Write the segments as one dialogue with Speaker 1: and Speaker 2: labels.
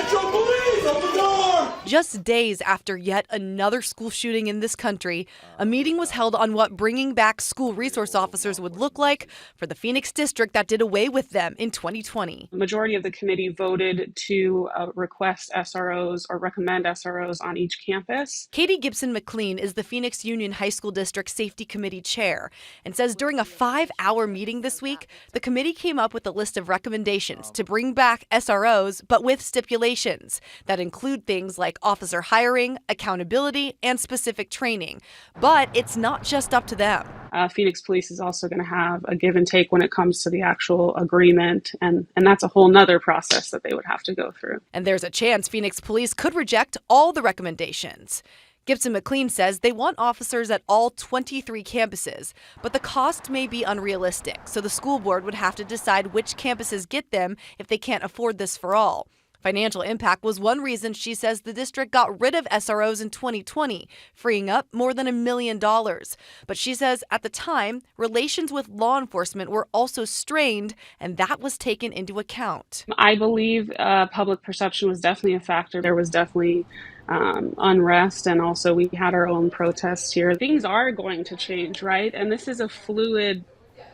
Speaker 1: Metro Police, open door!
Speaker 2: Just days after yet another school shooting in this country, a meeting was held on what bringing back school resource officers would look like for the Phoenix district that did away with them in 2020.
Speaker 3: The majority of the committee voted to request SROs or recommend SROs on each campus.
Speaker 2: Katie Gibson McLean is the Phoenix Union High School District Safety Committee chair and says during a 5-hour meeting this week, the committee came up with a list of recommendations to bring back SROs, but with stipulations that include things like officer hiring, accountability, and specific training. But it's not just up to them.
Speaker 3: Phoenix Police is also going to have a give and take when it comes to the actual agreement, and that's a whole nother process that they would have to go through.
Speaker 2: And there's a chance Phoenix Police could reject all the recommendations. Gibson McLean says they want officers at all 23 campuses, but the cost may be unrealistic, so the school board would have to decide which campuses get them if they can't afford this for all. Financial impact was one reason she says the district got rid of SROs in 2020, freeing up more than $1 million. But she says at the time, relations with law enforcement were also strained, and that was taken into account.
Speaker 3: I believe public perception was definitely a factor. There was definitely unrest, and also we had our own protests here. Things are going to change, right? And this is a fluid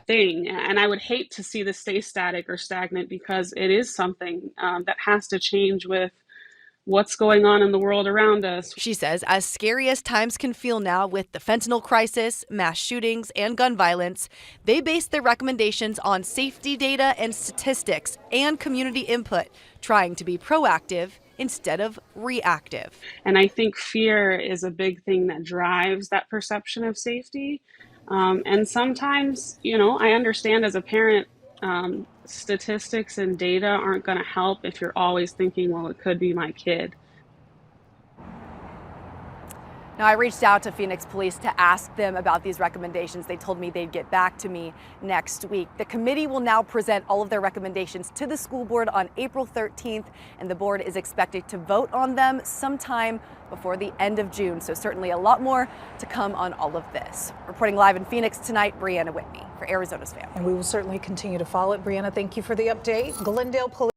Speaker 3: thing, and I would hate to see this stay static or stagnant because it is something that has to change with what's going on in the world around us.
Speaker 2: She says as scary as times can feel now with the fentanyl crisis, mass shootings, and gun violence, they base their recommendations on safety data and statistics and community input, trying to be proactive instead of reactive.
Speaker 3: And I think fear is a big thing that drives that perception of safety. And sometimes, I understand as a parent, statistics and data aren't going to help if you're always thinking, well, it could be my kid.
Speaker 2: Now, I reached out to Phoenix Police to ask them about these recommendations. They told me they'd get back to me next week. The committee will now present all of their recommendations to the school board on April 13th, and the board is expected to vote on them sometime before the end of June. So certainly a lot more to come on all of this. Reporting live in Phoenix tonight, Brianna Whitney for Arizona's Family.
Speaker 4: And we will certainly continue to follow it. Brianna, thank you for the update. Glendale Police